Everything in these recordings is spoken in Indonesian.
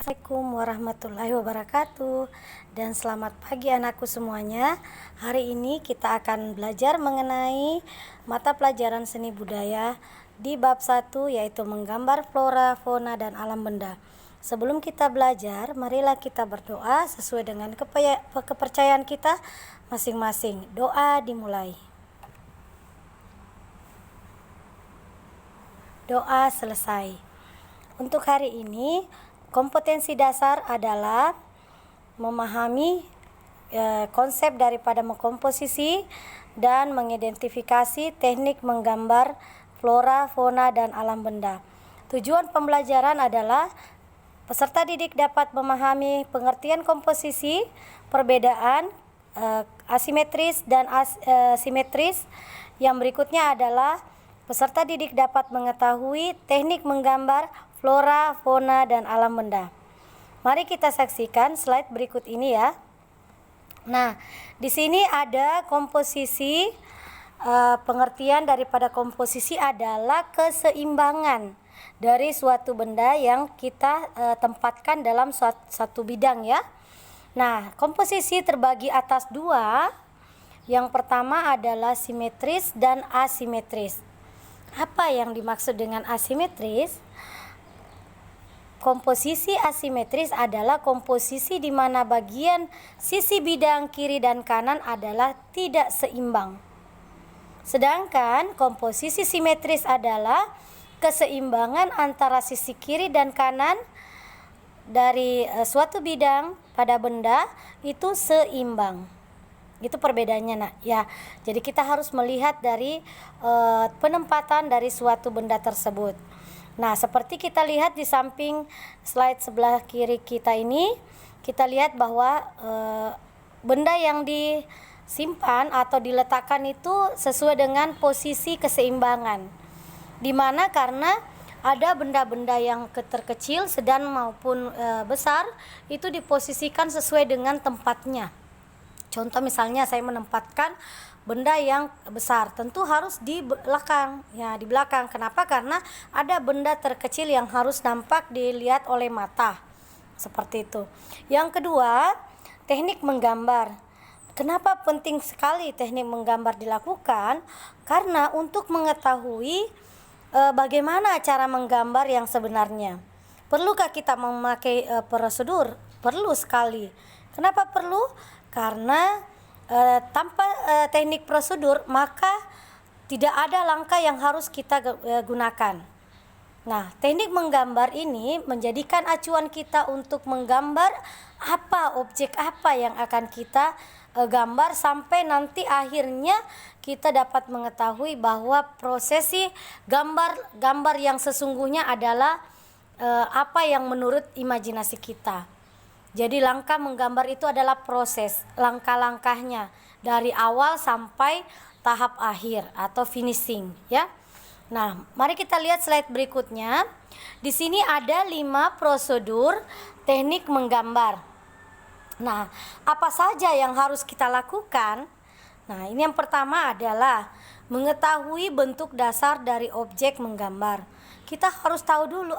Assalamualaikum warahmatullahi wabarakatuh. Dan selamat pagi anakku semuanya. Hari ini kita akan belajar mengenai mata pelajaran seni budaya di bab 1, yaitu menggambar flora, fauna, dan alam benda. Sebelum kita belajar, marilah kita berdoa sesuai dengan kepercayaan kita masing-masing. Doa dimulai. Doa selesai. Untuk hari ini, kompetensi dasar adalah memahami konsep daripada mengkomposisi dan mengidentifikasi teknik menggambar flora, fauna, dan alam benda. Tujuan pembelajaran adalah peserta didik dapat memahami pengertian komposisi, perbedaan asimetris dan simetris. Yang berikutnya adalah peserta didik dapat mengetahui teknik menggambar flora, fauna, dan alam benda. Mari kita saksikan slide berikut ini ya. Nah, di sini ada komposisi. Pengertian daripada komposisi adalah keseimbangan dari suatu benda yang kita tempatkan dalam satu bidang ya. Nah, komposisi terbagi atas dua. Yang pertama adalah simetris dan asimetris. Apa yang dimaksud dengan asimetris? Komposisi asimetris adalah komposisi di mana bagian sisi bidang kiri dan kanan adalah tidak seimbang. Sedangkan komposisi simetris adalah keseimbangan antara sisi kiri dan kanan dari suatu bidang pada benda itu seimbang. Itu perbedaannya nak ya. Jadi kita harus melihat dari penempatan dari suatu benda tersebut. Nah, seperti kita lihat di samping slide sebelah kiri kita ini, kita lihat bahwa benda yang disimpan atau diletakkan itu sesuai dengan posisi keseimbangan. Di mana karena ada benda-benda yang terkecil, sedang maupun besar itu diposisikan sesuai dengan tempatnya. Contoh misalnya saya menempatkan benda yang besar, tentu harus di belakang. Ya, di belakang. Kenapa? Karena ada benda terkecil yang harus nampak dilihat oleh mata. Seperti itu. Yang kedua, teknik menggambar. Kenapa penting sekali teknik menggambar dilakukan? Karena untuk mengetahui bagaimana cara menggambar yang sebenarnya. Perlukah kita memakai prosedur? Perlu sekali. Kenapa perlu? Karena tanpa teknik prosedur maka tidak ada langkah yang harus kita gunakan. Nah, teknik menggambar ini menjadikan acuan kita untuk menggambar objek apa yang akan kita gambar sampai nanti akhirnya kita dapat mengetahui bahwa prosesi gambar yang sesungguhnya adalah apa yang menurut imajinasi kita. Jadi langkah menggambar itu adalah proses, langkah-langkahnya dari awal sampai tahap akhir atau finishing ya. Nah, mari kita lihat slide berikutnya. Di sini ada 5 prosedur teknik menggambar. Nah, apa saja yang harus kita lakukan? Nah, ini yang pertama adalah mengetahui bentuk dasar dari objek menggambar. Kita harus tahu dulu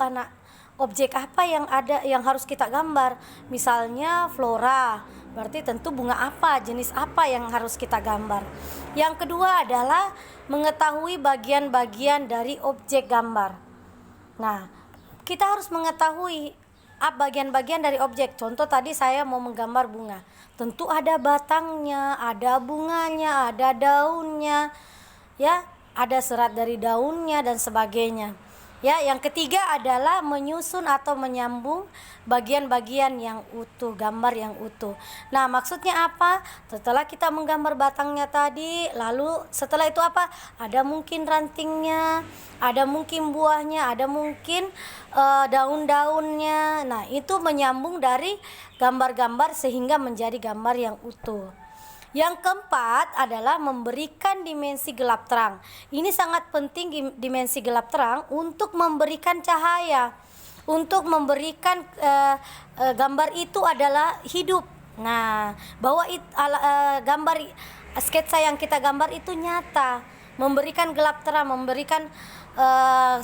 objek apa yang ada yang harus kita gambar. Misalnya flora, berarti tentu bunga apa, jenis apa yang harus kita gambar. Yang kedua adalah mengetahui bagian-bagian dari objek gambar. Nah, kita harus mengetahui bagian-bagian dari objek. Contoh tadi saya mau menggambar bunga. Tentu ada batangnya, ada bunganya, ada daunnya, ya, ada serat dari daunnya dan sebagainya. Ya, yang ketiga adalah menyusun atau menyambung bagian-bagian yang utuh, gambar yang utuh. Nah, maksudnya apa? Setelah kita menggambar batangnya tadi, lalu setelah itu apa? Ada mungkin rantingnya, ada mungkin buahnya, ada mungkin daun-daunnya. Nah, itu menyambung dari gambar-gambar sehingga menjadi gambar yang utuh. Yang keempat adalah memberikan dimensi gelap terang. Ini sangat penting dimensi gelap terang untuk memberikan cahaya, untuk memberikan gambar itu adalah hidup. Nah, bahwa gambar sketsa yang kita gambar itu nyata, memberikan gelap terang, memberikan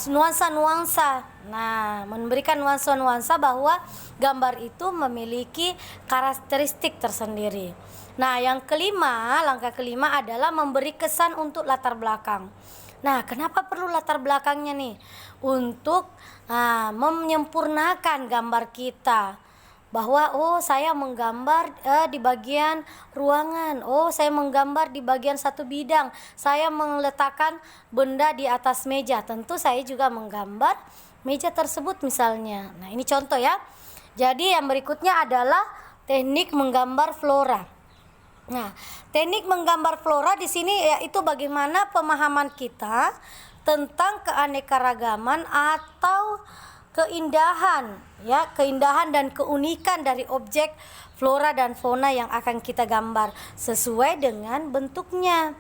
nuansa-nuansa. Nah, memberikan nuansa-nuansa bahwa gambar itu memiliki karakteristik tersendiri. Nah, yang kelima, langkah kelima adalah memberi kesan untuk latar belakang. Nah, kenapa perlu latar belakangnya nih? Untuk menyempurnakan gambar kita. Bahwa saya menggambar di bagian ruangan, saya menggambar di bagian satu bidang, saya meletakkan benda di atas meja, tentu saya juga menggambar meja tersebut misalnya. Nah, ini contoh ya. Jadi yang berikutnya adalah teknik menggambar flora. Nah, teknik menggambar flora di sini yaitu bagaimana pemahaman kita tentang keanekaragaman atau keindahan dan keunikan dari objek flora dan fauna yang akan kita gambar sesuai dengan bentuknya.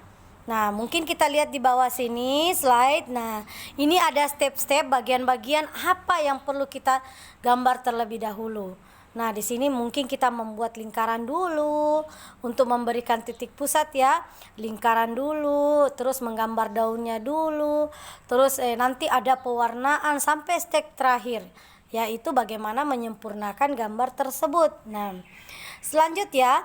Nah, mungkin kita lihat di bawah sini slide. Nah, ini ada step-step bagian-bagian apa yang perlu kita gambar terlebih dahulu. Nah, di sini mungkin kita membuat lingkaran dulu untuk memberikan titik pusat ya. Lingkaran dulu, terus menggambar daunnya dulu, terus nanti ada pewarnaan sampai step terakhir, yaitu bagaimana menyempurnakan gambar tersebut. Nah, selanjutnya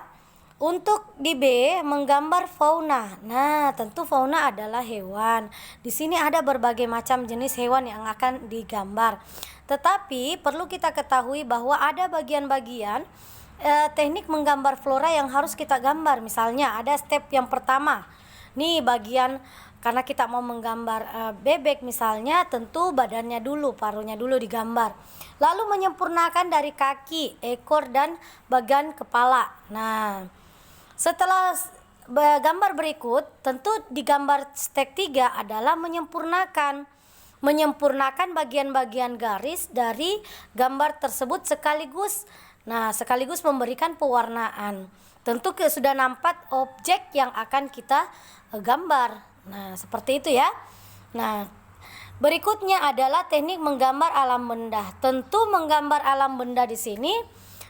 untuk di B, menggambar fauna. Nah, tentu fauna adalah hewan. Di sini ada berbagai macam jenis hewan yang akan digambar. Tetapi perlu kita ketahui bahwa ada bagian-bagian teknik menggambar flora yang harus kita gambar. Misalnya ada step yang pertama. Nih bagian, karena kita mau menggambar bebek misalnya, tentu badannya dulu, paruhnya dulu digambar. Lalu menyempurnakan dari kaki, ekor, dan bagian kepala. Nah, setelah gambar berikut, tentu digambar step 3 adalah menyempurnakan bagian-bagian garis dari gambar tersebut sekaligus memberikan pewarnaan. Tentu sudah nampak objek yang akan kita gambar. Nah, seperti itu ya. Nah, berikutnya adalah teknik menggambar alam benda. Tentu menggambar alam benda di sini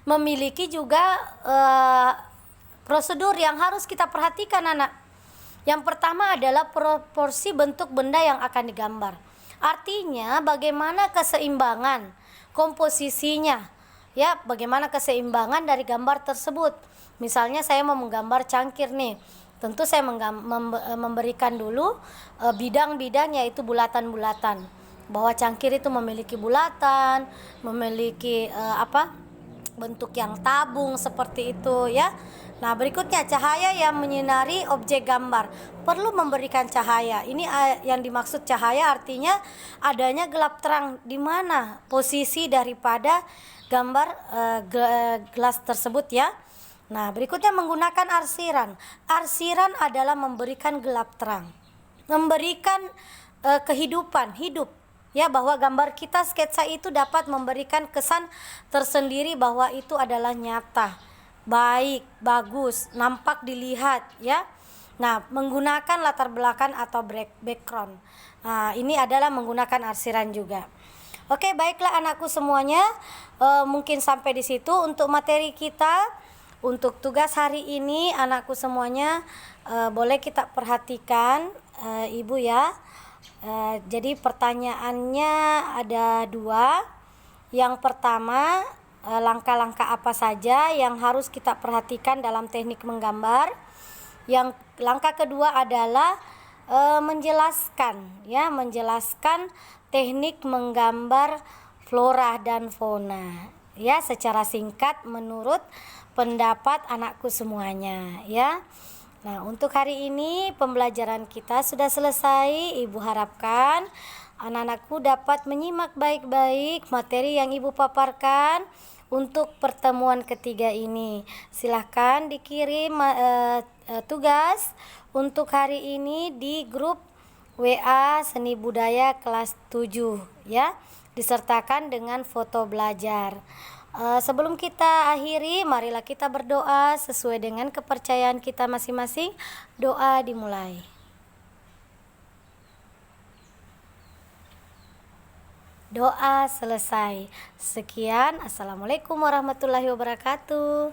memiliki juga prosedur yang harus kita perhatikan, anak. Yang pertama adalah proporsi bentuk benda yang akan digambar. Artinya bagaimana keseimbangan komposisinya, ya, bagaimana keseimbangan dari gambar tersebut. Misalnya saya mau menggambar cangkir nih, tentu saya memberikan dulu bidang-bidang, yaitu bulatan-bulatan, bahwa cangkir itu memiliki bulatan, memiliki bentuk yang tabung seperti itu ya. Nah, berikutnya cahaya yang menyinari objek gambar. Perlu memberikan cahaya. Ini yang dimaksud cahaya artinya adanya gelap terang di mana posisi daripada gambar gelas tersebut ya. Nah, berikutnya menggunakan arsiran. Arsiran adalah memberikan gelap terang, memberikan kehidupan, hidup. Ya, bahwa gambar kita, sketsa itu dapat memberikan kesan tersendiri bahwa itu adalah nyata, baik, bagus, nampak dilihat ya. Nah, menggunakan latar belakang atau background. Nah, ini adalah menggunakan arsiran juga. Oke, baiklah anakku semuanya, mungkin sampai di situ untuk materi kita. Untuk tugas hari ini anakku semuanya boleh kita perhatikan Ibu ya. Jadi pertanyaannya ada 2. Yang pertama, langkah-langkah apa saja yang harus kita perhatikan dalam teknik menggambar. Yang langkah kedua adalah menjelaskan teknik menggambar flora dan fauna ya, secara singkat menurut pendapat anakku semuanya ya. Nah, untuk hari ini pembelajaran kita sudah selesai. Ibu harapkan anak-anakku dapat menyimak baik-baik materi yang Ibu paparkan untuk pertemuan ketiga ini. Silahkan dikirim tugas untuk hari ini di grup WA Seni Budaya kelas 7 ya, disertakan dengan foto belajar. Sebelum kita akhiri, marilah kita berdoa sesuai dengan kepercayaan kita masing-masing. Doa dimulai. Doa selesai. Sekian, assalamualaikum warahmatullahi wabarakatuh.